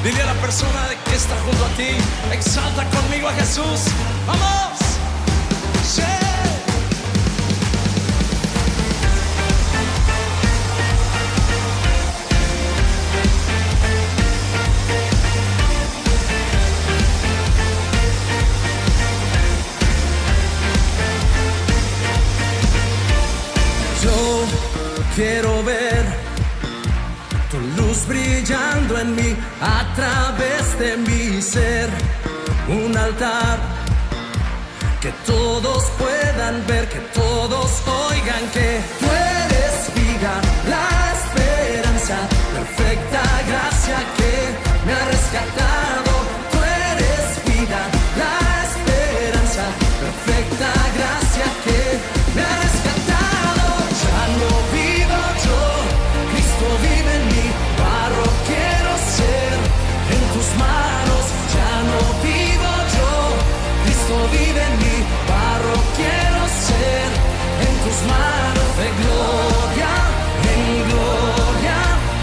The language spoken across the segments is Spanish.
Dile a la persona que está junto a ti, exalta conmigo a Jesús. ¡Vamos! ¡Sí! Yo quiero ver tu luz brillando en mí, a través de mi ser, un altar que todos puedan ver, que todos oigan que tú eres vida, la esperanza, perfecta gracia que me ha rescatado. Tú eres vida, la esperanza, perfecta gracia que me ha rescatado. Ya no vivo yo, Cristo vive en mí, barro quiero ser en tus manos. Ya no vivo yo, Cristo vive en mí, barro quiero ser en tus manos. De gloria en gloria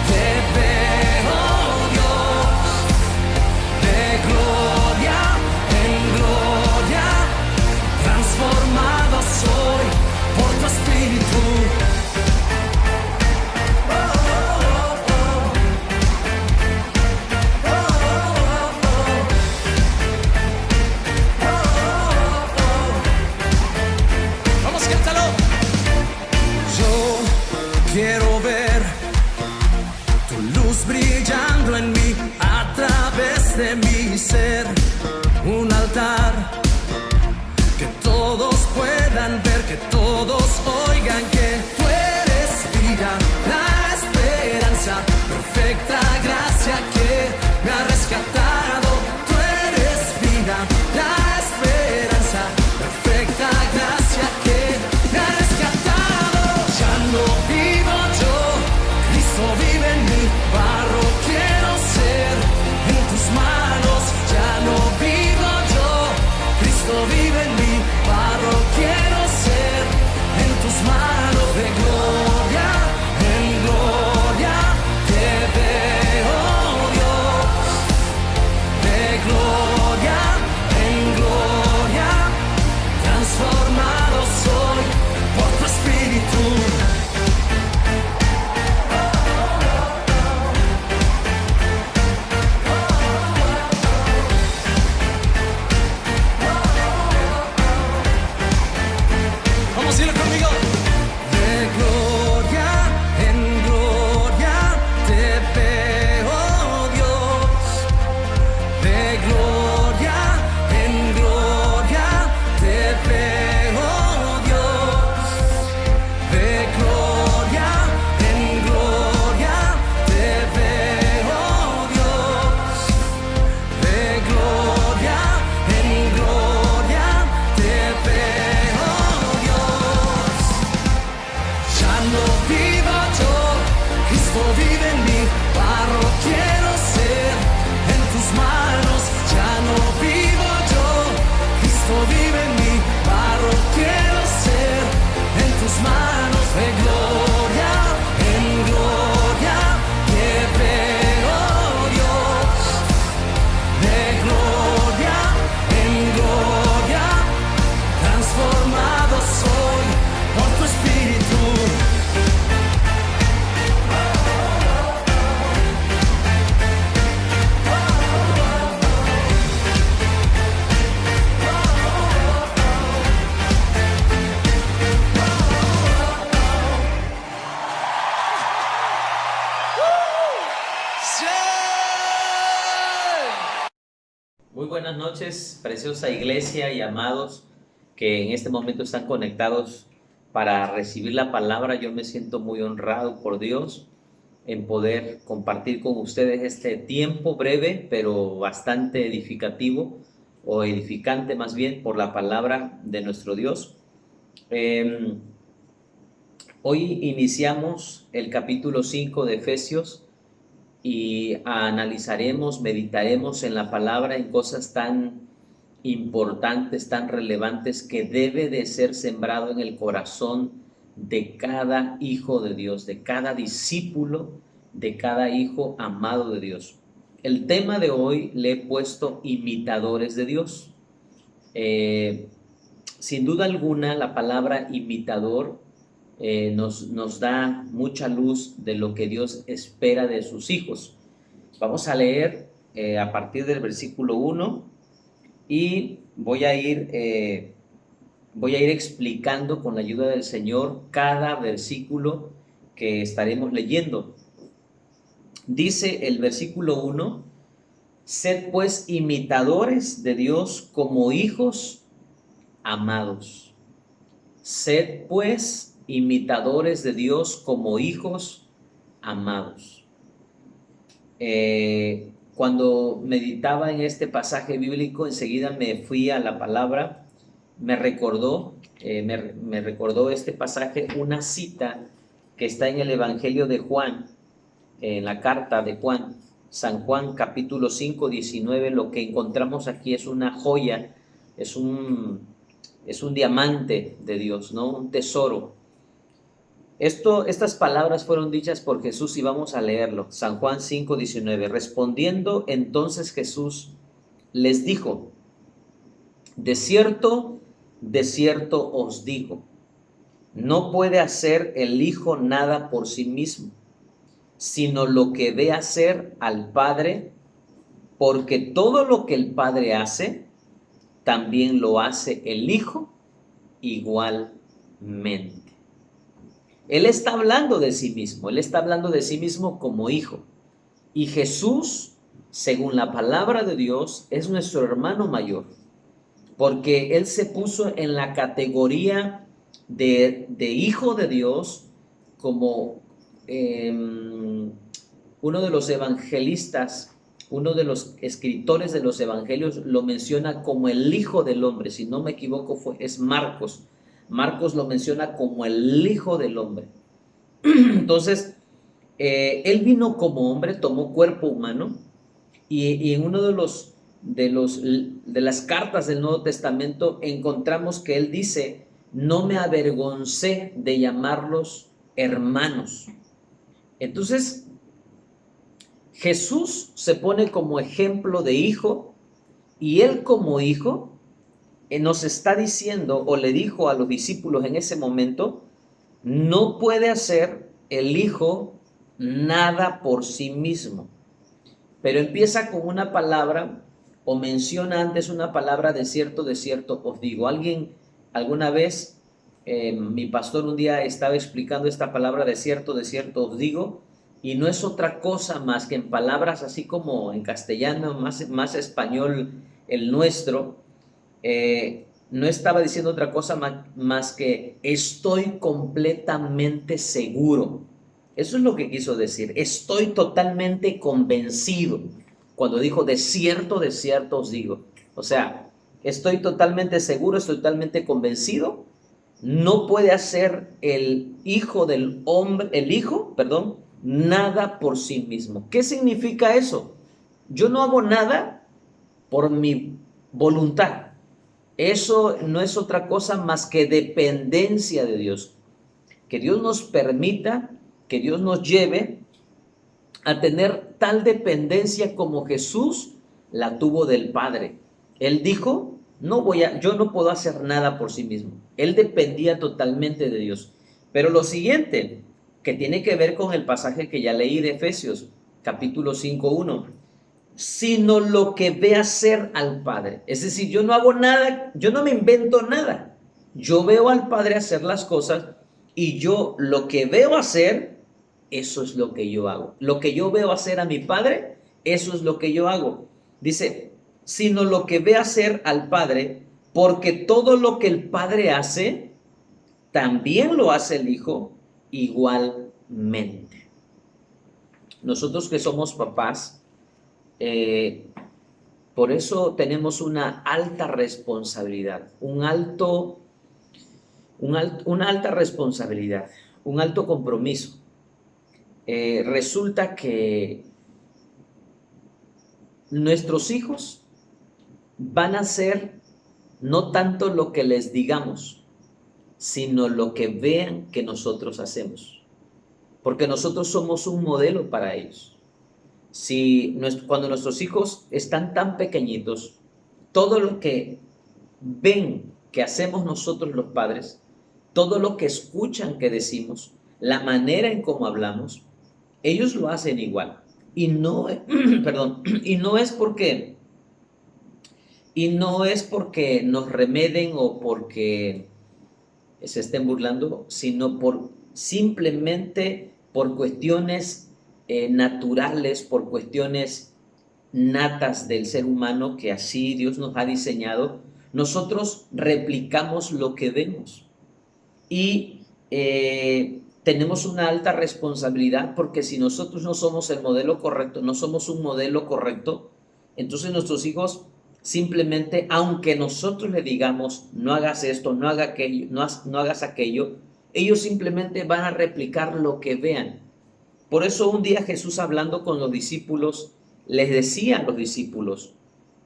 te veo, Dios. De gloria en gloria transformado soy por tu espíritu. Vamos, cántalo. Yo quiero ver tu luz brillando en mí, a través de mi ser, un altar que todos puedan ver, que todos oigan que tú eres vida, la esperanza, perfecta gracia que me ha rescatado. Tú eres vida, la esperanza, perfecta gracia que me ha rescatado. Ya no vivo yo, Cristo vive en mí, barro quiero ser en tus manos. Ya no vivo yo, Cristo vive en mí, barro quiero ser en tus manos. De gloria en gloria te veo, Dios. De gloria en gloria transformado soy por tu espíritu. Vamos a irlo conmigo. De gloria en gloria te veo, Dios. De gloria en gloria te veo, Dios. De gloria en gloria te veo, Dios. De gloria en gloria te veo, Dios. Ya no vivo yo, Cristo vive en mí, barro quiero ser en tus manos. Ya no vivo yo, Cristo vive en mí, barro quiero ser en tus manos. De gloria en gloria te veo, Dios. De gloria en gloria transformado soy por tu espíritu. ¡Sí! Muy buenas noches, preciosa iglesia y amados que en este momento están conectados para recibir la palabra. Yo me siento muy honrado por Dios en poder compartir con ustedes este tiempo breve, pero bastante edificativo, o edificante más bien, por la palabra de nuestro Dios. Hoy iniciamos el capítulo 5 de Efesios y analizaremos, meditaremos en la palabra, en cosas tan importantes, tan relevantes, que debe de ser sembrado en el corazón de cada hijo de Dios, de cada discípulo, de cada hijo amado de Dios. el tema de hoy le he puesto imitadores de Dios. Sin duda alguna, la palabra imitador nos da mucha luz de lo que Dios espera de sus hijos. Vamos a leer a partir del versículo 1 y voy a ir explicando con la ayuda del Señor cada versículo que estaremos leyendo. Dice el versículo 1: sed pues imitadores de Dios como hijos amados. Sed pues imitadores de Dios como hijos amados. Cuando meditaba en este pasaje bíblico, enseguida me fui a la palabra. Me recordó este pasaje una cita que está en el Evangelio de Juan, en la carta de Juan, San Juan capítulo 5, 19. Lo que encontramos aquí es una joya, es un diamante de Dios, ¿no? Un tesoro. Estas palabras fueron dichas por Jesús y vamos a leerlo. San Juan 5, 19. Respondiendo entonces Jesús les dijo: de cierto os digo, no puede hacer el Hijo nada por sí mismo, sino lo que ve hacer al Padre, porque todo lo que el Padre hace, también lo hace el Hijo igualmente. Él está hablando de sí mismo, él está hablando de sí mismo como hijo. Y Jesús, según la palabra de Dios, es nuestro hermano mayor, porque él se puso en la categoría de hijo de Dios, como uno de los evangelistas, uno de los escritores de los evangelios lo menciona como el Hijo del Hombre. Si no me equivoco, es Marcos. Marcos lo menciona como el Hijo del Hombre. Entonces, él vino como hombre, tomó cuerpo humano, y en uno de las cartas del Nuevo Testamento encontramos que él dice: no me avergoncé de llamarlos hermanos. Entonces, Jesús se pone como ejemplo de hijo, y él como hijo nos está diciendo, o le dijo a los discípulos en ese momento: no puede hacer el Hijo nada por sí mismo. Pero empieza con una palabra, o menciona antes una palabra: de cierto os digo. Alguna vez, mi pastor un día estaba explicando esta palabra: de cierto os digo, y no es otra cosa más que en palabras así como en castellano, más español el nuestro. No estaba diciendo otra cosa más que estoy completamente seguro. Eso es lo que quiso decir. Estoy totalmente convencido. Cuando dijo de cierto os digo. O sea, estoy totalmente seguro, estoy totalmente convencido. No puede hacer el hijo, nada por sí mismo. ¿Qué significa eso? Yo no hago nada por mi voluntad. Eso no es otra cosa más que dependencia de Dios. Que Dios nos permita, que Dios nos lleve a tener tal dependencia como Jesús la tuvo del Padre. Él dijo: yo no puedo hacer nada por sí mismo. Él dependía totalmente de Dios. Pero lo siguiente, que tiene que ver con el pasaje que ya leí de Efesios, capítulo 5:1. Sino lo que ve hacer al Padre. Es decir, yo no hago nada, yo no me invento nada. Yo veo al Padre hacer las cosas, y yo lo que veo hacer, eso es lo que yo hago. Lo que yo veo hacer a mi Padre, eso es lo que yo hago. Dice: sino lo que ve hacer al Padre, porque todo lo que el Padre hace, también lo hace el Hijo igualmente. Nosotros que somos papás, por eso tenemos una alta responsabilidad, una alta responsabilidad, un alto compromiso. Resulta que nuestros hijos van a hacer no tanto lo que les digamos, sino lo que vean que nosotros hacemos, porque nosotros somos un modelo para ellos. Cuando nuestros hijos están tan pequeñitos, todo lo que ven que hacemos nosotros los padres, todo lo que escuchan que decimos, la manera en cómo hablamos, ellos lo hacen igual. Y no, perdón, y no es porque nos remeden o porque se estén burlando, sino simplemente por cuestiones naturales, por cuestiones natas del ser humano, que así Dios nos ha diseñado. Nosotros replicamos lo que vemos y tenemos una alta responsabilidad, porque si nosotros no somos el modelo correcto, no somos un modelo correcto, entonces nuestros hijos simplemente, aunque nosotros le digamos no hagas esto, no hagas aquello, no hagas aquello, ellos simplemente van a replicar lo que vean. Por eso un día Jesús, hablando con los discípulos, les decía a los discípulos: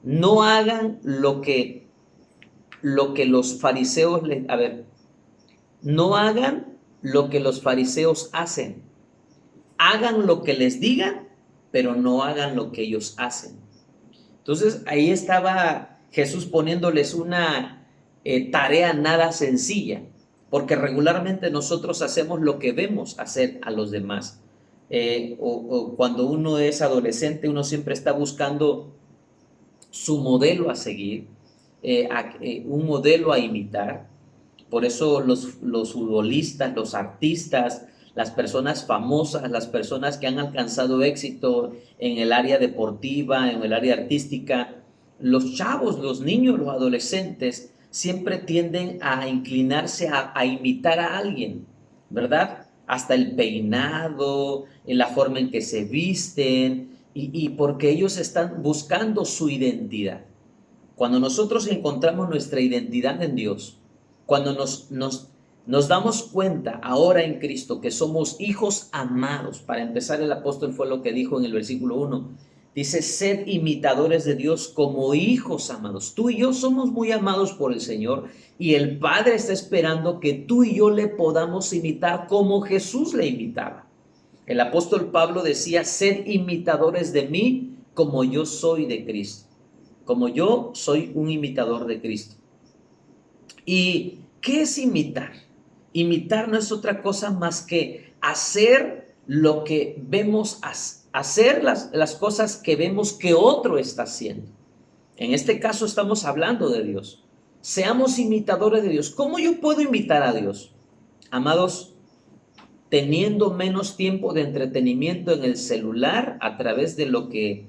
no hagan lo que los fariseos no hagan lo que los fariseos hacen. Hagan lo que les digan, pero no hagan lo que ellos hacen. Entonces ahí estaba Jesús poniéndoles una tarea nada sencilla, porque regularmente nosotros hacemos lo que vemos hacer a los demás. O cuando uno es adolescente, uno siempre está buscando su modelo a seguir, un modelo a imitar. Por eso los futbolistas, los artistas, las personas famosas, las personas que han alcanzado éxito en el área deportiva, en el área artística, los chavos, los niños, los adolescentes, siempre tienden a inclinarse a imitar a alguien, ¿verdad? Hasta el peinado, en la forma en que se visten, y porque ellos están buscando su identidad. Cuando nosotros encontramos nuestra identidad en Dios, cuando nos damos cuenta ahora en Cristo que somos hijos amados. Para empezar, el apóstol fue lo que dijo en el versículo 1. Dice: sed imitadores de Dios como hijos amados. Tú y yo somos muy amados por el Señor, y el Padre está esperando que tú y yo le podamos imitar como Jesús le imitaba. El apóstol Pablo decía: sed imitadores de mí como yo soy de Cristo. Como yo soy un imitador de Cristo. ¿Y qué es imitar? Imitar no es otra cosa más que hacer lo que vemos, hacer las cosas que vemos que otro está haciendo. En este caso estamos hablando de Dios. Seamos imitadores de Dios. ¿Cómo yo puedo imitar a Dios? Amados, teniendo menos tiempo de entretenimiento en el celular a través de lo que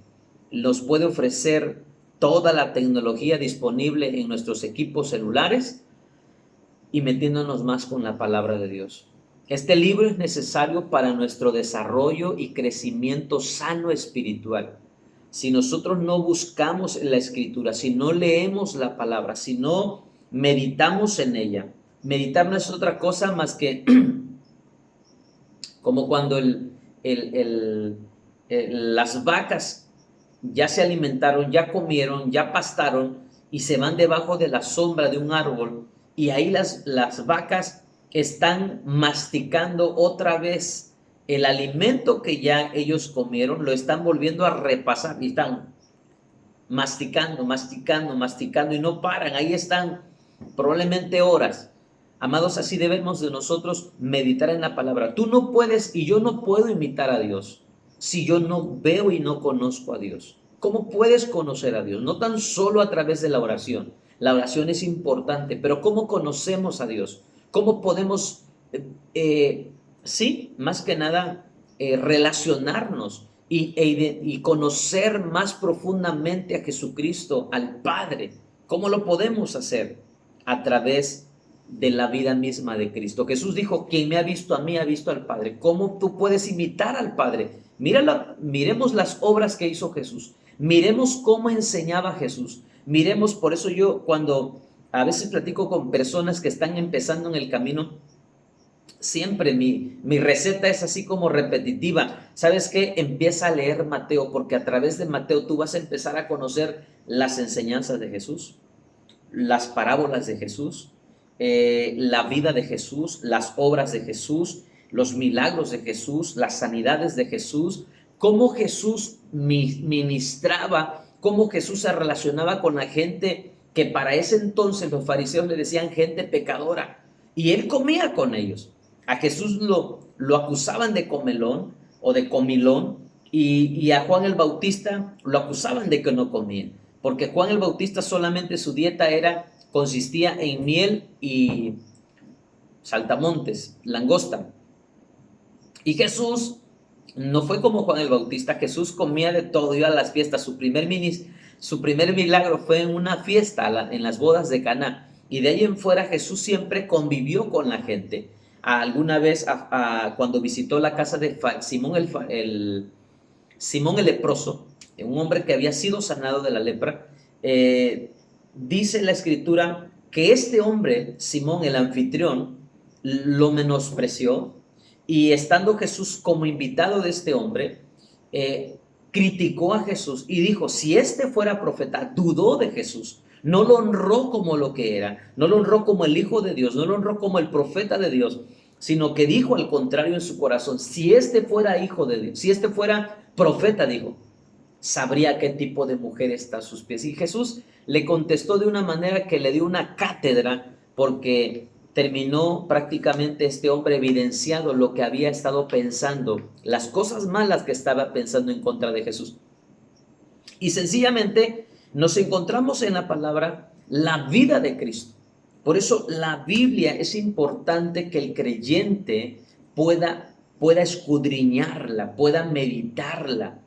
nos puede ofrecer toda la tecnología disponible en nuestros equipos celulares, y metiéndonos más con la palabra de Dios. Este libro es necesario para nuestro desarrollo y crecimiento sano espiritual. Si nosotros no buscamos en la Escritura, si no leemos la palabra, si no meditamos en ella, meditar no es otra cosa más que como cuando las vacas ya se alimentaron, ya comieron, ya pastaron y se van debajo de la sombra de un árbol, y ahí las vacas están masticando otra vez el alimento que ya ellos comieron, lo están volviendo a repasar y están masticando y no paran. Ahí están probablemente horas. Amados, así debemos de nosotros meditar en la palabra. Tú no puedes y yo no puedo imitar a Dios si yo no veo y no conozco a Dios. ¿Cómo puedes conocer a Dios? No tan solo a través de la oración. La oración es importante, pero ¿cómo conocemos a Dios? ¿Cómo podemos, más que nada, relacionarnos y conocer más profundamente a Jesucristo, al Padre? ¿Cómo lo podemos hacer? A través de la vida misma de Cristo. Jesús dijo: quien me ha visto a mí ha visto al Padre. ¿Cómo tú puedes imitar al Padre? Miremos las obras que hizo Jesús. Miremos cómo enseñaba Jesús. Miremos, por eso yo cuando a veces platico con personas que están empezando en el camino, siempre mi receta es así como repetitiva. ¿Sabes qué? Empieza a leer Mateo, porque a través de Mateo tú vas a empezar a conocer las enseñanzas de Jesús, las parábolas de Jesús, la vida de Jesús, las obras de Jesús, los milagros de Jesús, las sanidades de Jesús. cómo Jesús ministraba, cómo Jesús se relacionaba con la gente que para ese entonces los fariseos le decían gente pecadora, y él comía con ellos. A Jesús lo acusaban de comelón o de comilón, y a Juan el Bautista lo acusaban de que no comía, porque Juan el Bautista solamente su dieta consistía en miel y saltamontes, langosta. Y Jesús no fue como Juan el Bautista. Jesús comía de todo, iba a las fiestas. Su primer milagro fue en una fiesta, en las bodas de Caná. Y de ahí en fuera Jesús siempre convivió con la gente. Alguna vez cuando visitó la casa de Simón el leproso, un hombre que había sido sanado de la lepra, dice la escritura que este hombre, Simón el anfitrión, lo menospreció, y estando Jesús como invitado de este hombre, criticó a Jesús y dijo, si este fuera profeta, dudó de Jesús, no lo honró como lo que era, no lo honró como el Hijo de Dios, no lo honró como el profeta de Dios, sino que dijo al contrario en su corazón, si este fuera hijo de Dios, si este fuera profeta, dijo, sabría qué tipo de mujer está a sus pies. Y Jesús le contestó de una manera que le dio una cátedra, porque terminó prácticamente este hombre evidenciado lo que había estado pensando, las cosas malas que estaba pensando en contra de Jesús. Y sencillamente nos encontramos en la palabra la vida de Cristo. Por eso la Biblia es importante que el creyente pueda escudriñarla, pueda meditarla.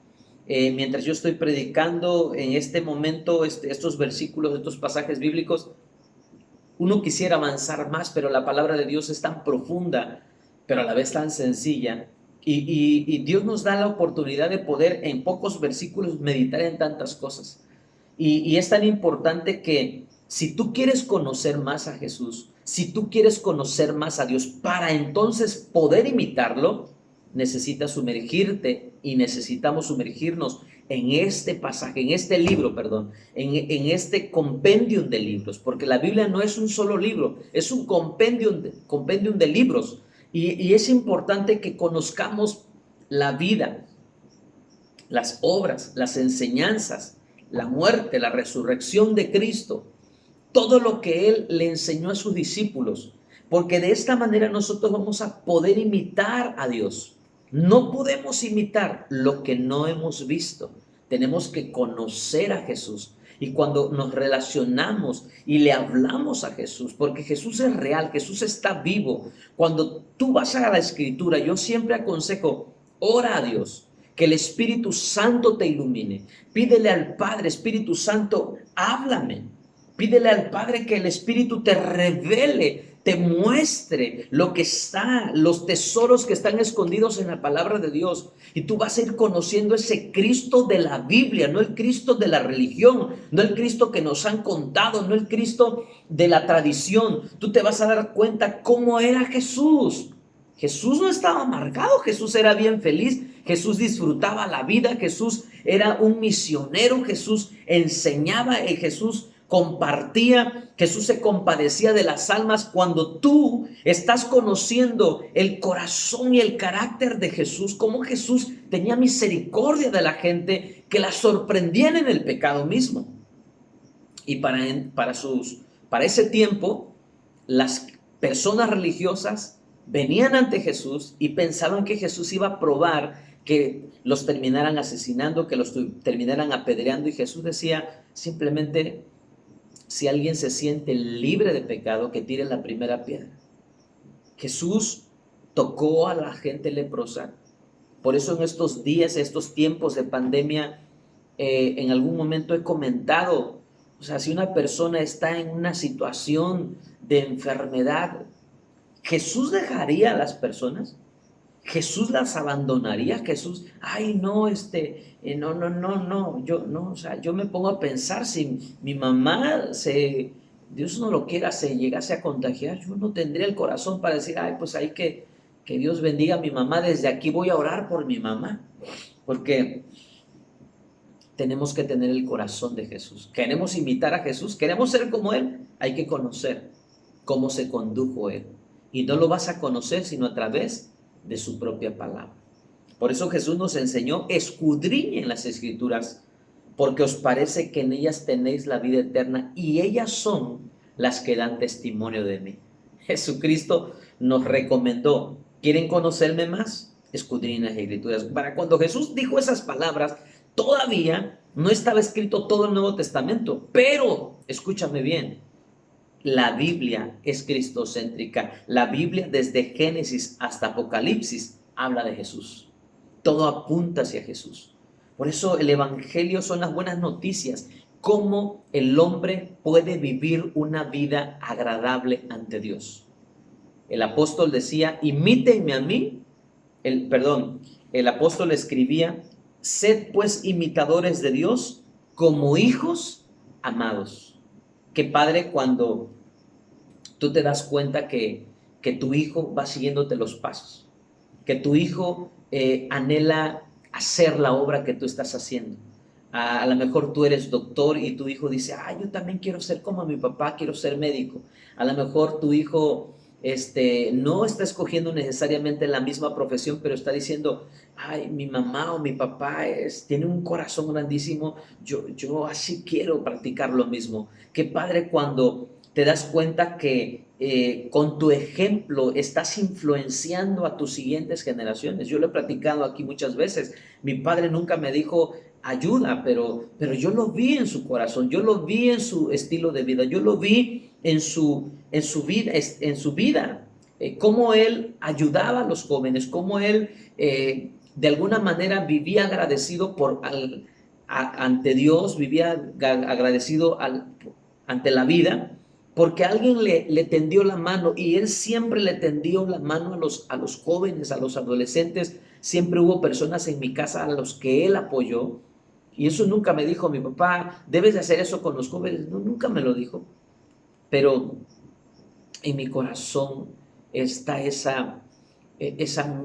Mientras yo estoy predicando en este momento estos versículos, estos pasajes bíblicos, uno quisiera avanzar más, pero la palabra de Dios es tan profunda, pero a la vez tan sencilla. Y Dios nos da la oportunidad de poder en pocos versículos meditar en tantas cosas. Y es tan importante que si tú quieres conocer más a Jesús, si tú quieres conocer más a Dios, para entonces poder imitarlo, necesitas sumergirte, y necesitamos sumergirnos en este pasaje, en este libro, en este compendium de libros, porque la Biblia no es un solo libro, es un compendium de libros, y es importante que conozcamos la vida, las obras, las enseñanzas, la muerte, la resurrección de Cristo, todo lo que Él le enseñó a sus discípulos, porque de esta manera nosotros vamos a poder imitar a Dios. No podemos imitar lo que no hemos visto. Tenemos que conocer a Jesús. Y cuando nos relacionamos y le hablamos a Jesús, porque Jesús es real, Jesús está vivo. Cuando tú vas a la Escritura, yo siempre aconsejo, ora a Dios, que el Espíritu Santo te ilumine. Pídele al Padre, Espíritu Santo, háblame. Pídele al Padre que el Espíritu te revele, te muestre lo que está, los tesoros que están escondidos en la palabra de Dios. Y tú vas a ir conociendo ese Cristo de la Biblia, no el Cristo de la religión, no el Cristo que nos han contado, no el Cristo de la tradición. Tú te vas a dar cuenta cómo era Jesús. Jesús no estaba amargado, Jesús era bien feliz, Jesús disfrutaba la vida, Jesús era un misionero, Jesús enseñaba, Jesús compartía, Jesús se compadecía de las almas. Cuando tú estás conociendo el corazón y el carácter de Jesús, cómo Jesús tenía misericordia de la gente que la sorprendían en el pecado mismo. Y para ese tiempo, las personas religiosas venían ante Jesús y pensaban que Jesús iba a probar que los terminaran asesinando, que los terminaran apedreando, y Jesús decía simplemente, si alguien se siente libre de pecado, que tire la primera piedra. Jesús tocó a la gente leprosa. Por eso en estos días, estos tiempos de pandemia, en algún momento he comentado, o sea, si una persona está en una situación de enfermedad, ¿Jesús dejaría a las personas? ¿Jesús las abandonaría? Jesús, ay, no, yo me pongo a pensar, si mi mamá Dios no lo quiera, se llegase a contagiar, yo no tendría el corazón para decir, ay, pues hay que Dios bendiga a mi mamá, desde aquí voy a orar por mi mamá, porque tenemos que tener el corazón de Jesús. Queremos imitar a Jesús, queremos ser como Él, hay que conocer cómo se condujo Él, y no lo vas a conocer sino a través de su propia palabra. Por eso Jesús nos enseñó: escudriñen las Escrituras, porque os parece que en ellas tenéis la vida eterna, y ellas son las que dan testimonio de mí. Jesucristo nos recomendó: ¿quieren conocerme más? Escudriñen las Escrituras. Para cuando Jesús dijo esas palabras, todavía no estaba escrito todo el Nuevo Testamento, pero escúchame bien, la Biblia es cristocéntrica. La Biblia, desde Génesis hasta Apocalipsis, habla de Jesús. Todo apunta hacia Jesús. Por eso el Evangelio son las buenas noticias. Cómo el hombre puede vivir una vida agradable ante Dios. El apóstol decía: imítenme a mí. El apóstol escribía: sed pues imitadores de Dios como hijos amados. Qué padre cuando tú te das cuenta que tu hijo va siguiéndote los pasos, que tu hijo anhela hacer la obra que tú estás haciendo. A lo mejor tú eres doctor y tu hijo dice: yo también quiero ser como mi papá, quiero ser médico. A lo mejor tu hijo no está escogiendo necesariamente la misma profesión, pero está diciendo: mi mamá o mi papá tiene un corazón grandísimo, yo así quiero practicar lo mismo. Qué padre cuando te das cuenta que con tu ejemplo estás influenciando a tus siguientes generaciones. Yo lo he platicado aquí muchas veces. Mi padre nunca me dijo ayuda, pero yo lo vi en su corazón, yo lo vi en su estilo de vida, yo lo vi en su vida, cómo él ayudaba a los jóvenes, cómo él de alguna manera vivía agradecido ante Dios, vivía agradecido ante la vida, porque alguien le tendió la mano, y él siempre le tendió la mano a los jóvenes, a los adolescentes. Siempre hubo personas en mi casa a los que él apoyó, y eso nunca me dijo mi papá: debes de hacer eso con los jóvenes. No, nunca me lo dijo, pero en mi corazón está esa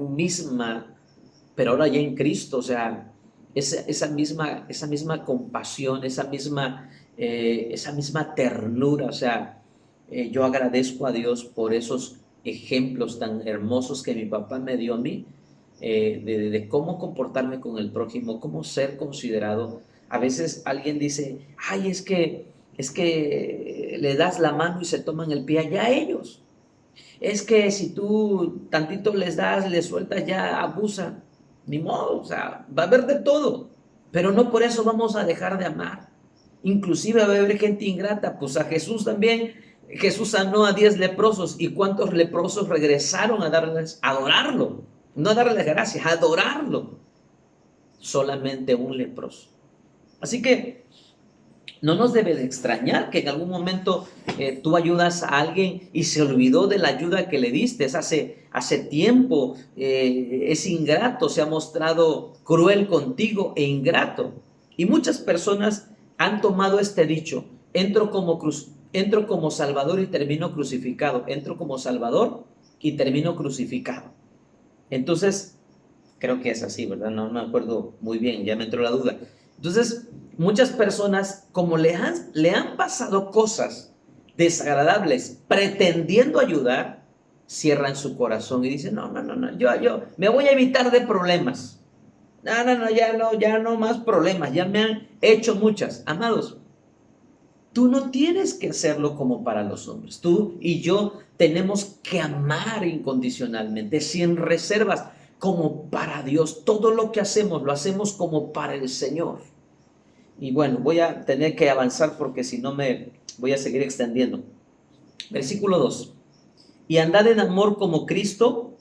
misma, pero ahora ya en Cristo, o sea, esa misma compasión, esa misma ternura. O sea, yo agradezco a Dios por esos ejemplos tan hermosos que mi papá me dio a mí, de cómo comportarme con el prójimo, cómo ser considerado. A veces alguien dice: es que le das la mano y se toman el pie allá ellos. Es que si tú tantito les das, les sueltas, ya abusan. Ni modo, o sea, va a haber de todo, pero no por eso vamos a dejar de amar. Inclusive va a haber gente ingrata. Pues a Jesús también, Jesús sanó a 10 leprosos, y ¿cuántos leprosos regresaron a adorarlo? No a darle gracias, a adorarlo. Solamente un leproso. Así que no nos debe de extrañar que en algún momento tú ayudas a alguien y se olvidó de la ayuda que le diste hace tiempo. Es ingrato, se ha mostrado cruel contigo e ingrato. Y muchas personas han tomado este dicho: entro como salvador y termino crucificado. Entro como salvador y termino crucificado. Entonces, creo que es así, ¿verdad? No me acuerdo muy bien, ya me entró la duda. Entonces, muchas personas, como le han pasado cosas desagradables pretendiendo ayudar, cierran su corazón y dicen: no, yo me voy a evitar de problemas. Ya no más problemas, ya me han hecho muchas. Amados, tú no tienes que hacerlo como para los hombres. Tú y yo tenemos que amar incondicionalmente, sin reservas, como para Dios. Todo lo que hacemos, lo hacemos como para el Señor. Y bueno, voy a tener que avanzar porque si no me voy a seguir extendiendo. Versículo 2. Y andad en amor como Cristo,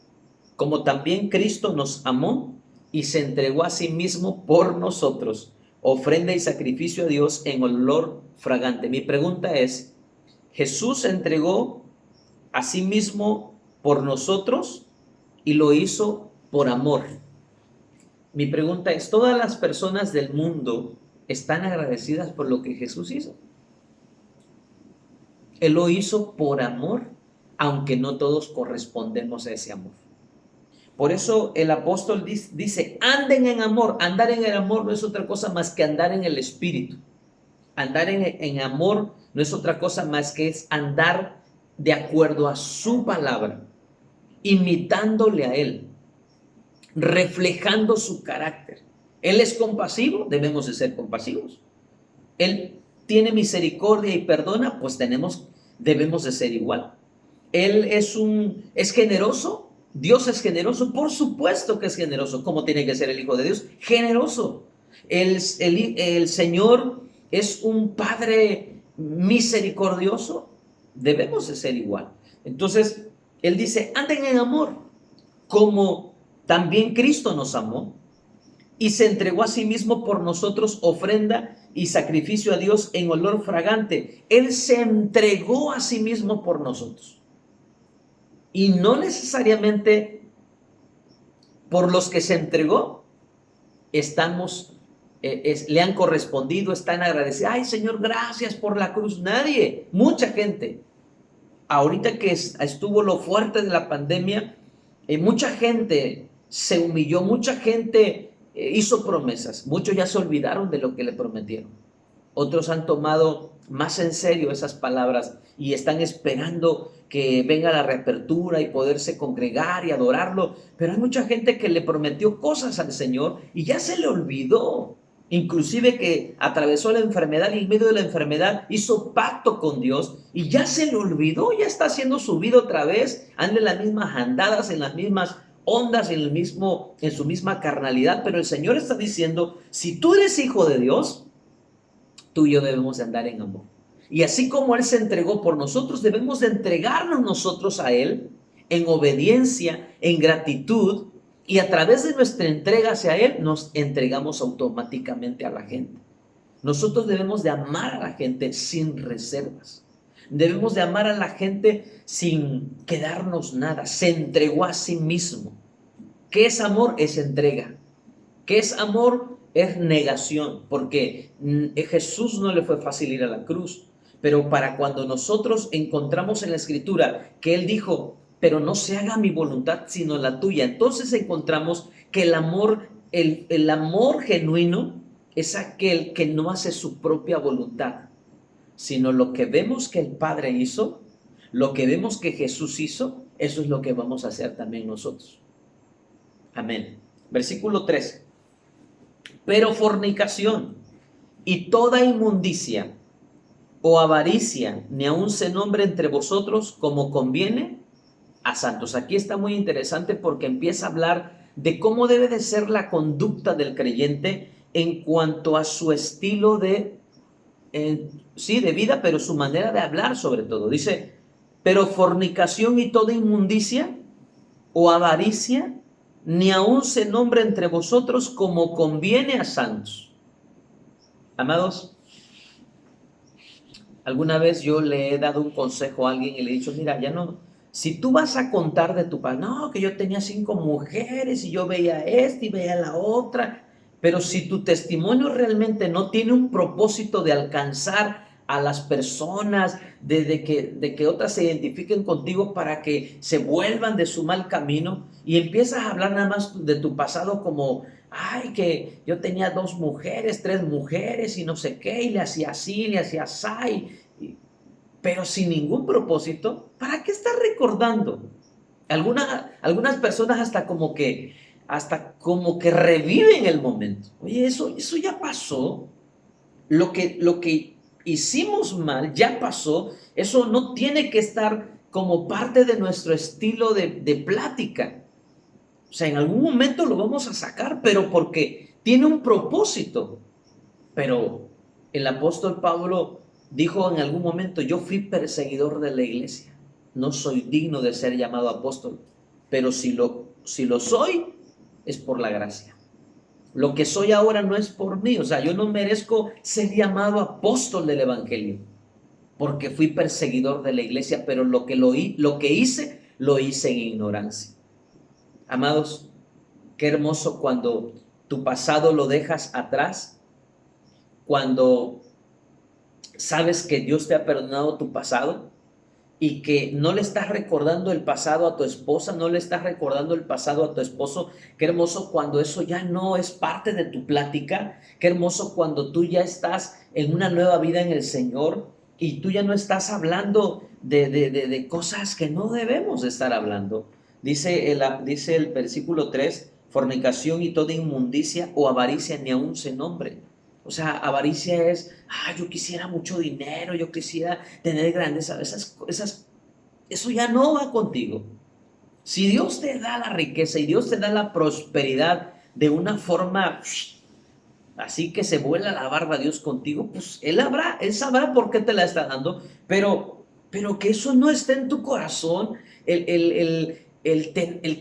como también Cristo nos amó y se entregó a sí mismo por nosotros, ofrenda y sacrificio a Dios en olor fragante. Mi pregunta es: ¿Jesús se entregó a sí mismo por nosotros y lo hizo por amor? Mi pregunta es: ¿todas las personas del mundo están agradecidas por lo que Jesús hizo? Él lo hizo por amor, aunque no todos correspondemos a ese amor. Por eso el apóstol dice: anden en amor. Andar en el amor no es otra cosa más que andar en el Espíritu. Andar en amor no es otra cosa más que es andar de acuerdo a su palabra, imitándole a Él. reflejando su carácter. Él es compasivo, debemos de ser compasivos. Él tiene misericordia y perdona, pues debemos de ser igual. Él es generoso, Dios es generoso, por supuesto que es generoso. ¿Cómo tiene que ser el Hijo de Dios? Generoso. El Señor es un Padre misericordioso, debemos de ser igual. Entonces, Él dice, anden en amor, como también Cristo nos amó y se entregó a sí mismo por nosotros, ofrenda y sacrificio a Dios en olor fragante. Él se entregó a sí mismo por nosotros. Y no necesariamente por los que se entregó, le han correspondido, están agradecidos. Ay, Señor, gracias por la cruz. Nadie, mucha gente. Ahorita que estuvo lo fuerte de la pandemia, mucha gente se humilló, mucha gente hizo promesas. Muchos ya se olvidaron de lo que le prometieron. Otros han tomado más en serio esas palabras y están esperando que venga la reapertura y poderse congregar y adorarlo. Pero hay mucha gente que le prometió cosas al Señor y ya se le olvidó. Inclusive que atravesó la enfermedad y en medio de la enfermedad hizo pacto con Dios y ya se le olvidó, ya está siendo subido otra vez, anda en las mismas andadas, en las mismas ondas, en su misma carnalidad. Pero el Señor está diciendo, si tú eres hijo de Dios, tú y yo debemos de andar en amor. Y así como Él se entregó por nosotros, debemos de entregarnos nosotros a Él en obediencia, en gratitud, y a través de nuestra entrega hacia Él nos entregamos automáticamente a la gente. Nosotros debemos de amar a la gente sin reservas. Debemos de amar a la gente sin quedarnos nada. Se entregó a sí mismo. ¿Qué es amor? Es entrega. ¿Qué es amor? Es negación, porque Jesús no le fue fácil ir a la cruz, pero para cuando nosotros encontramos en la Escritura que Él dijo, pero no se haga mi voluntad sino la tuya, entonces encontramos que el amor genuino es aquel que no hace su propia voluntad, sino lo que vemos que el Padre hizo, lo que vemos que Jesús hizo, eso es lo que vamos a hacer también nosotros. Amén. Versículo 3. Pero fornicación y toda inmundicia o avaricia, ni aun se nombre entre vosotros como conviene a santos. Aquí está muy interesante porque empieza a hablar de cómo debe de ser la conducta del creyente en cuanto a su estilo de vida, pero su manera de hablar sobre todo. Dice, pero fornicación y toda inmundicia o avaricia, ni aun se nombre entre vosotros como conviene a santos. Amados, alguna vez yo le he dado un consejo a alguien y le he dicho, mira, ya no, si tú vas a contar de tu padre, no, que yo tenía 5 mujeres y yo veía esta y veía la otra, pero si tu testimonio realmente no tiene un propósito de alcanzar a las personas, de que otras se identifiquen contigo para que se vuelvan de su mal camino, y empiezas a hablar nada más de tu pasado como, ay, que yo tenía 2 mujeres, 3 mujeres y no sé qué, y le hacía así, le hacía así, pero sin ningún propósito, ¿para qué estás recordando? Algunas personas hasta como que reviven el momento. Oye, eso ya pasó. Lo que hicimos mal ya pasó. Eso no tiene que estar como parte de nuestro estilo de plática. O sea, en algún momento lo vamos a sacar, pero porque tiene un propósito. Pero el apóstol Pablo dijo en algún momento, yo fui perseguidor de la iglesia. No soy digno de ser llamado apóstol, pero si lo soy, es por la gracia. Lo que soy ahora no es por mí, o sea, yo no merezco ser llamado apóstol del evangelio, porque fui perseguidor de la iglesia, pero lo que hice, lo hice en ignorancia. Amados, qué hermoso cuando tu pasado lo dejas atrás, cuando sabes que Dios te ha perdonado tu pasado y que no le estás recordando el pasado a tu esposa, no le estás recordando el pasado a tu esposo. Qué hermoso cuando eso ya no es parte de tu plática. Qué hermoso cuando tú ya estás en una nueva vida en el Señor y tú ya no estás hablando de cosas que no debemos de estar hablando. Dice el versículo 3, fornicación y toda inmundicia o avaricia ni aun se nombre. O sea, avaricia es, yo quisiera mucho dinero, yo quisiera tener grandeza, eso ya no va contigo. Si Dios te da la riqueza y Dios te da la prosperidad de una forma así que se vuela la barba Dios contigo, pues Él sabrá por qué te la está dando, pero que eso no esté en tu corazón, el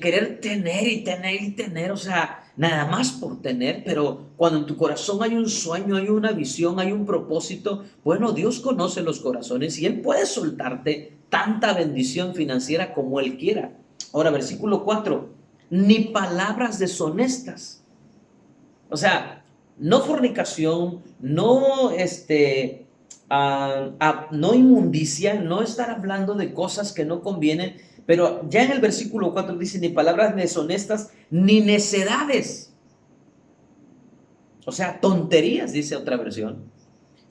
querer tener y tener y tener, o sea, nada más por tener, pero cuando en tu corazón hay un sueño, hay una visión, hay un propósito, bueno, Dios conoce los corazones y Él puede soltarte tanta bendición financiera como Él quiera. Ahora, versículo 4, ni palabras deshonestas. O sea, no fornicación, no no inmundicia, no estar hablando de cosas que no convienen, pero ya en el versículo 4 dice, ni palabras deshonestas, ni necedades. O sea, tonterías, dice otra versión.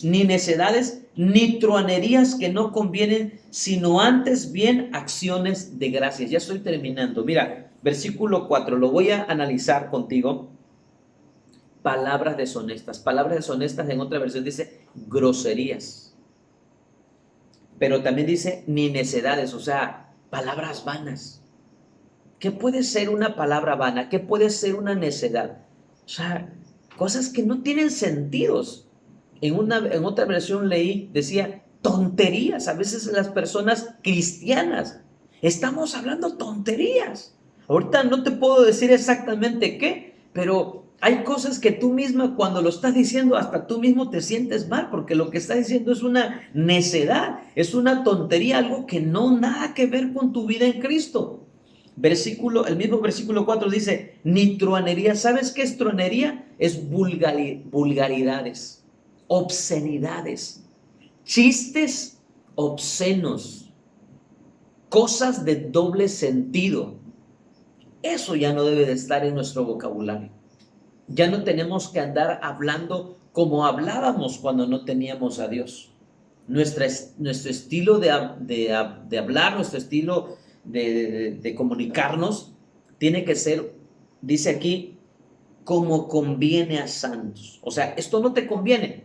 Ni necedades, ni truanerías que no convienen, sino antes bien acciones de gracias. Ya estoy terminando. Mira, versículo 4, lo voy a analizar contigo. Palabras deshonestas. Palabras deshonestas en otra versión dice groserías. Pero también dice ni necedades, o sea, palabras vanas. ¿Qué puede ser una palabra vana? ¿Qué puede ser una necedad? O sea, cosas que no tienen sentidos. En otra versión leí, decía tonterías. A veces las personas cristianas estamos hablando tonterías. Ahorita no te puedo decir exactamente qué, pero hay cosas que tú misma cuando lo estás diciendo hasta tú mismo te sientes mal porque lo que estás diciendo es una necedad, es una tontería, algo que no nada que ver con tu vida en Cristo. El mismo versículo 4 dice, ni truanería. ¿Sabes qué es truanería? Es vulgaridades, obscenidades, chistes obscenos, cosas de doble sentido. Eso ya no debe de estar en nuestro vocabulario. Ya no tenemos que andar hablando como hablábamos cuando no teníamos a Dios. Nuestro estilo de hablar, nuestro estilo de comunicarnos, tiene que ser, dice aquí, como conviene a santos. O sea, esto no te conviene.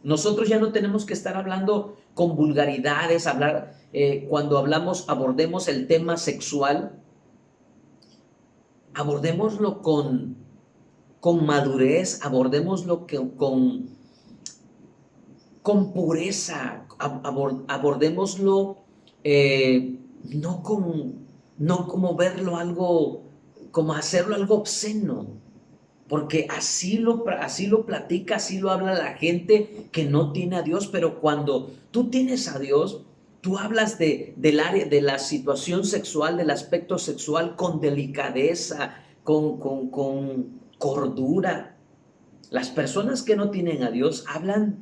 Nosotros ya no tenemos que estar hablando con vulgaridades, cuando abordemos el tema sexual, abordémoslo con madurez, abordémoslo con pureza, abordémoslo no como verlo algo, como hacerlo algo obsceno, porque así lo platica, así lo habla la gente que no tiene a Dios, pero cuando tú tienes a Dios, tú hablas del área, de la situación sexual, del aspecto sexual con delicadeza, con cordura. Las personas que no tienen a Dios hablan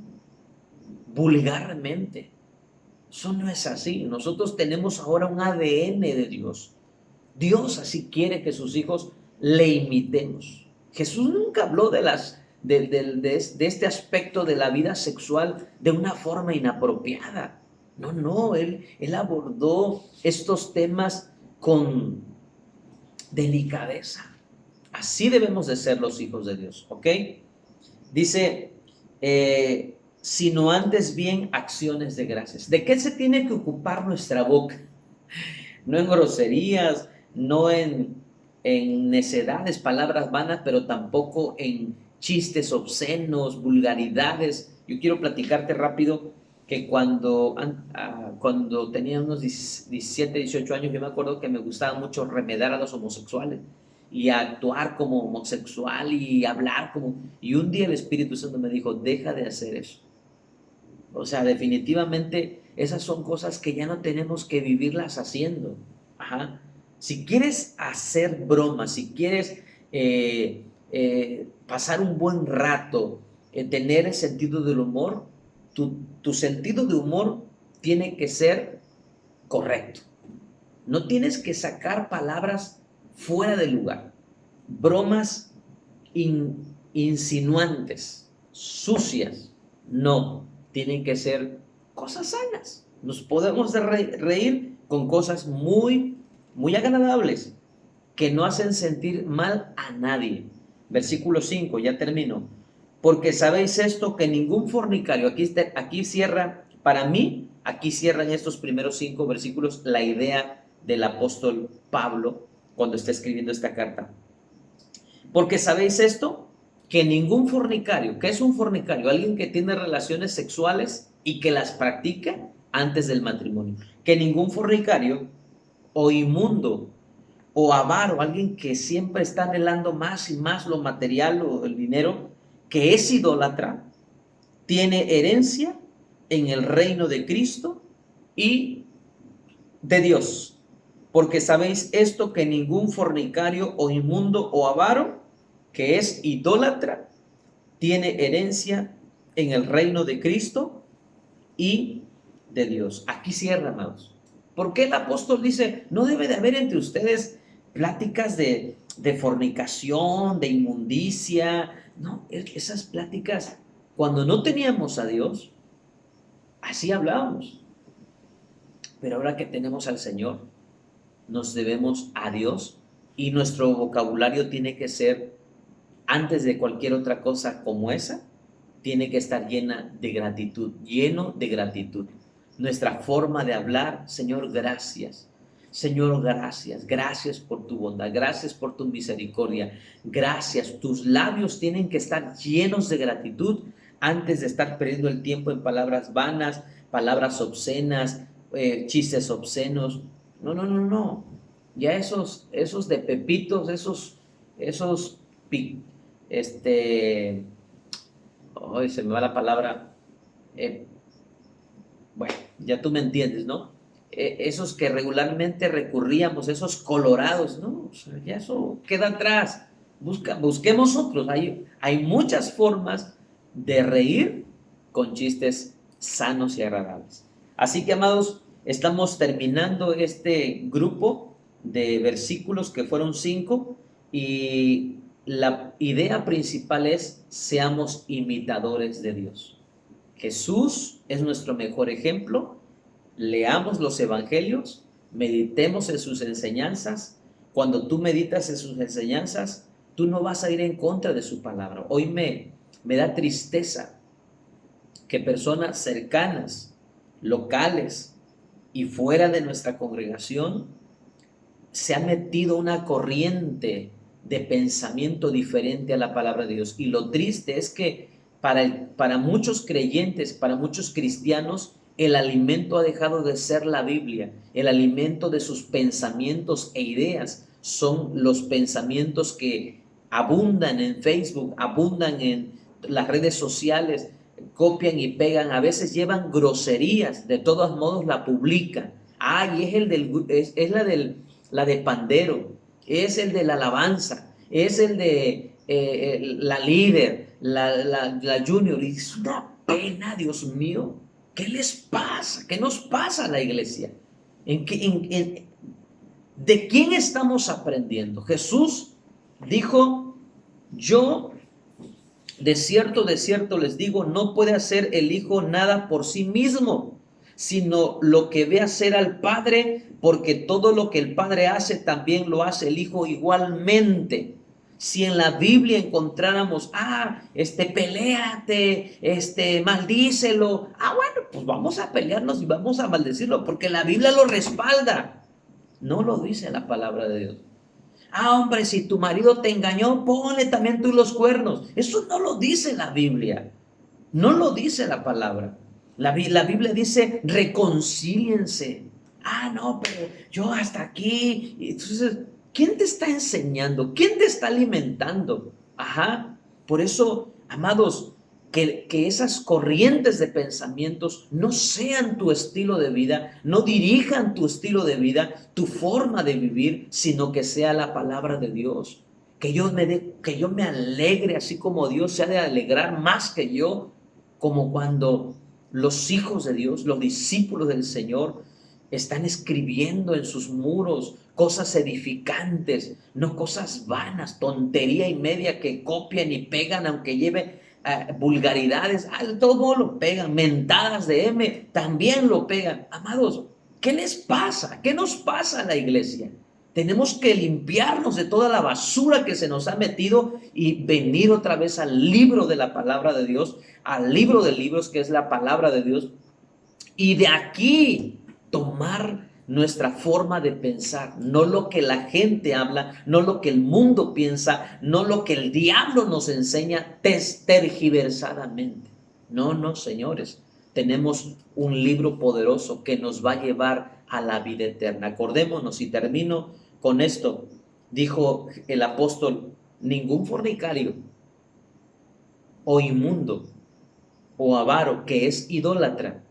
vulgarmente. Eso no es así. Nosotros tenemos ahora un ADN de Dios. Dios así quiere que sus hijos le imitemos. Jesús nunca habló de este aspecto de la vida sexual de una forma inapropiada. No, él abordó estos temas con delicadeza. Así debemos de ser los hijos de Dios, ¿ok? Dice, sino antes bien acciones de gracias. ¿De qué se tiene que ocupar nuestra boca? No en groserías, no en necedades, palabras vanas, pero tampoco en chistes obscenos, vulgaridades. Yo quiero platicarte rápido que cuando tenía unos 17, 18 años, yo me acuerdo que me gustaba mucho remedar a los homosexuales y actuar como homosexual y hablar y un día el Espíritu Santo me dijo, deja de hacer eso. O sea, definitivamente esas son cosas que ya no tenemos que vivirlas haciendo. Ajá. Si quieres hacer bromas, si quieres pasar un buen rato, tener el sentido del humor, tu sentido de humor tiene que ser correcto. No tienes que sacar palabras fuera de lugar, bromas insinuantes, sucias. No, tienen que ser cosas sanas. Nos podemos reír con cosas muy, muy agradables. que no hacen sentir mal a nadie. Versículo 5, ya termino. Porque sabéis esto, que ningún fornicario, aquí cierra, para mí, aquí cierran estos primeros 5 versículos la idea del apóstol Pablo cuando está escribiendo esta carta. Porque sabéis esto, que ningún fornicario, ¿qué es un fornicario? Alguien que tiene relaciones sexuales y que las practica antes del matrimonio. Que ningún fornicario o inmundo o avaro, alguien que siempre está anhelando más y más lo material o el dinero, que es idólatra, tiene herencia en el reino de Cristo y de Dios. Porque sabéis esto, que ningún fornicario o inmundo o avaro, que es idólatra, tiene herencia en el reino de Cristo y de Dios. Aquí cierra, amados. ¿Por qué el apóstol dice, no debe de haber entre ustedes pláticas de fornicación, de inmundicia? No, esas pláticas, cuando no teníamos a Dios, así hablábamos. Pero ahora que tenemos al Señor, nos debemos a Dios y nuestro vocabulario tiene que ser, antes de cualquier otra cosa como esa, tiene que estar llena de gratitud, lleno de gratitud. Nuestra forma de hablar, Señor, gracias. Señor, gracias. Gracias por tu bondad. Gracias por tu misericordia. Gracias. Tus labios tienen que estar llenos de gratitud antes de estar perdiendo el tiempo en palabras vanas, palabras obscenas, chistes obscenos. No, no, no, no. Ya esos de pepitos, hoy se me va la palabra, bueno, ya tú me entiendes, ¿no? Esos que regularmente recurríamos, esos colorados, ¿no? O sea, ya eso queda atrás. Busquemos otros. Hay muchas formas de reír con chistes sanos y agradables. Así que, amados, estamos terminando este grupo de versículos que fueron 5 y la idea principal es: seamos imitadores de Dios. Jesús es nuestro mejor ejemplo. Leamos los evangelios, meditemos en sus enseñanzas. Cuando tú meditas en sus enseñanzas, tú no vas a ir en contra de su palabra. Hoy me da tristeza que personas cercanas, locales y fuera de nuestra congregación, se ha metido una corriente de pensamiento diferente a la palabra de Dios. Y lo triste es que para muchos creyentes, para muchos cristianos, el alimento ha dejado de ser la Biblia. El alimento de sus pensamientos e ideas son los pensamientos que abundan en Facebook, abundan en las redes sociales, copian y pegan, a veces llevan groserías, de todos modos la publican. Es la de pandero, es el de la alabanza, es el de la líder, la junior. Y es una pena, Dios mío. ¿Qué les pasa? ¿Qué nos pasa a la iglesia? ¿De quién estamos aprendiendo? Jesús dijo: yo de cierto les digo, no puede hacer el Hijo nada por sí mismo, sino lo que ve hacer al Padre, porque todo lo que el Padre hace también lo hace el Hijo igualmente. Si en la Biblia encontráramos, peléate, maldícelo, bueno, pues vamos a pelearnos y vamos a maldecirlo, porque la Biblia lo respalda. No lo dice la palabra de Dios. Hombre, si tu marido te engañó, ponle también tú los cuernos. Eso no lo dice la Biblia. No lo dice la palabra. La Biblia dice: reconcíliense. No, pero yo hasta aquí. Entonces, ¿quién te está enseñando? ¿Quién te está alimentando? Por eso, amados, que esas corrientes de pensamientos no sean tu estilo de vida, no dirijan tu estilo de vida, tu forma de vivir, sino que sea la palabra de Dios. Que yo me alegre así como Dios se ha de alegrar más que yo, como cuando los hijos de Dios, los discípulos del Señor, están escribiendo en sus muros cosas edificantes, no cosas vanas, tontería y media que copian y pegan, aunque lleve vulgaridades, de todo modo lo pegan, mentadas de M, también lo pegan. Amados, ¿qué les pasa? ¿Qué nos pasa a la iglesia? Tenemos que limpiarnos de toda la basura que se nos ha metido y venir otra vez al libro de la palabra de Dios, al libro de libros que es la palabra de Dios, y de aquí tomar nuestra forma de pensar, no lo que la gente habla, no lo que el mundo piensa, no lo que el diablo nos enseña tergiversadamente. No, no, señores, tenemos un libro poderoso que nos va a llevar a la vida eterna. Acordémonos, y termino con esto, dijo el apóstol: ningún fornicario o inmundo o avaro que es idólatra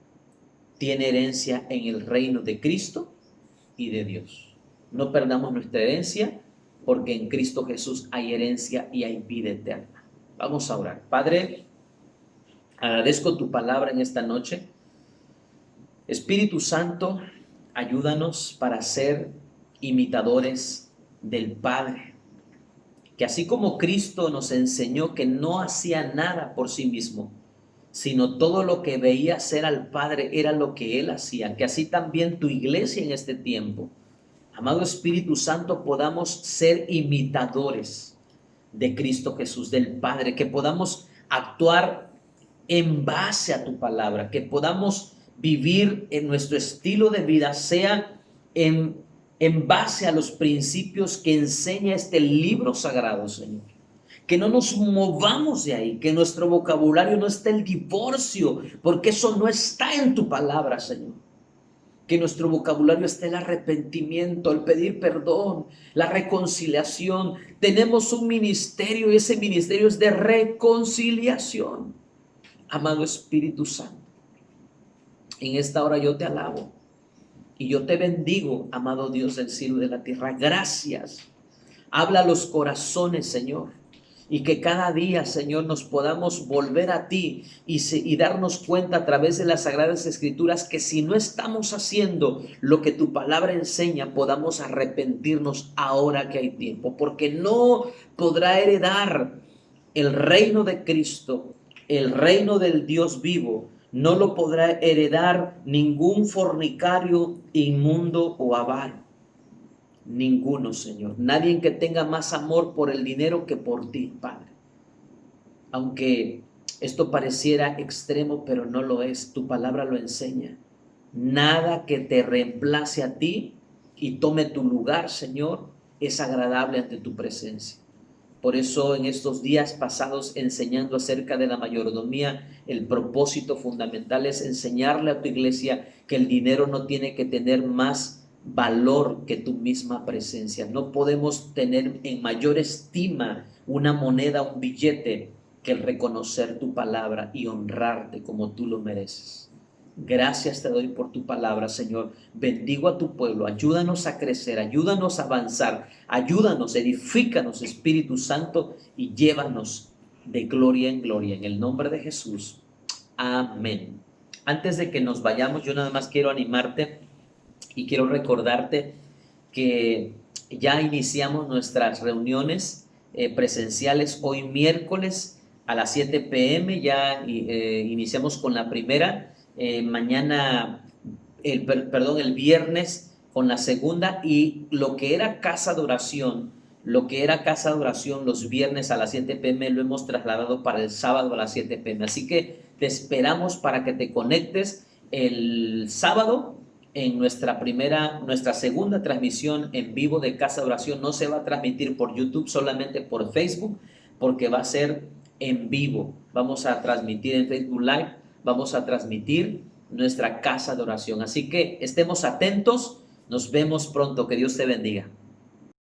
tiene herencia en el reino de Cristo y de Dios. No perdamos nuestra herencia, porque en Cristo Jesús hay herencia y hay vida eterna. Vamos a orar. Padre, agradezco tu palabra en esta noche. Espíritu Santo, ayúdanos para ser imitadores del Padre, que así como Cristo nos enseñó que no hacía nada por sí mismo, sino todo lo que veía hacer al Padre era lo que Él hacía, que así también tu iglesia en este tiempo, amado Espíritu Santo, podamos ser imitadores de Cristo Jesús, del Padre, que podamos actuar en base a tu palabra, que podamos vivir en nuestro estilo de vida, sea en base a los principios que enseña este libro sagrado, Señor. Que no nos movamos de ahí, que nuestro vocabulario no esté el divorcio, porque eso no está en tu palabra, Señor. Que nuestro vocabulario esté el arrepentimiento, el pedir perdón, la reconciliación. Tenemos un ministerio y ese ministerio es de reconciliación. Amado Espíritu Santo, en esta hora yo te alabo y yo te bendigo, amado Dios del cielo y de la tierra. Gracias. Habla a los corazones, Señor. Y que cada día, Señor, nos podamos volver a ti y darnos cuenta a través de las Sagradas Escrituras que si no estamos haciendo lo que tu palabra enseña, podamos arrepentirnos ahora que hay tiempo. Porque no podrá heredar el reino de Cristo, el reino del Dios vivo, no lo podrá heredar ningún fornicario, inmundo o avaro. Ninguno, Señor. Nadie que tenga más amor por el dinero que por ti, Padre. Aunque esto pareciera extremo, pero no lo es. Tu palabra lo enseña. Nada que te reemplace a ti y tome tu lugar, Señor, es agradable ante tu presencia. Por eso en estos días pasados, enseñando acerca de la mayordomía, el propósito fundamental es enseñarle a tu iglesia que el dinero no tiene que tener más valor que tu misma presencia. No podemos tener en mayor estima una moneda, un billete, que el reconocer tu palabra y honrarte como tú lo mereces. Gracias te doy por tu palabra, Señor. Bendigo a tu pueblo. Ayúdanos a crecer, ayúdanos a avanzar, ayúdanos, edifícanos, Espíritu Santo, y llévanos de gloria en gloria. En el nombre de Jesús. Amén. Antes de que nos vayamos, yo nada más quiero animarte y quiero recordarte que ya iniciamos nuestras reuniones presenciales hoy miércoles a las 7 p.m. Ya iniciamos con la primera, mañana, el viernes con la segunda, y lo que era casa de oración los viernes a las 7 p.m. lo hemos trasladado para el sábado a las 7 p.m. Así que te esperamos para que te conectes el sábado. En nuestra segunda transmisión en vivo de Casa de Oración no se va a transmitir por YouTube, solamente por Facebook, porque va a ser en vivo. Vamos a transmitir en Facebook Live, vamos a transmitir nuestra Casa de Oración. Así que estemos atentos, nos vemos pronto, que Dios te bendiga.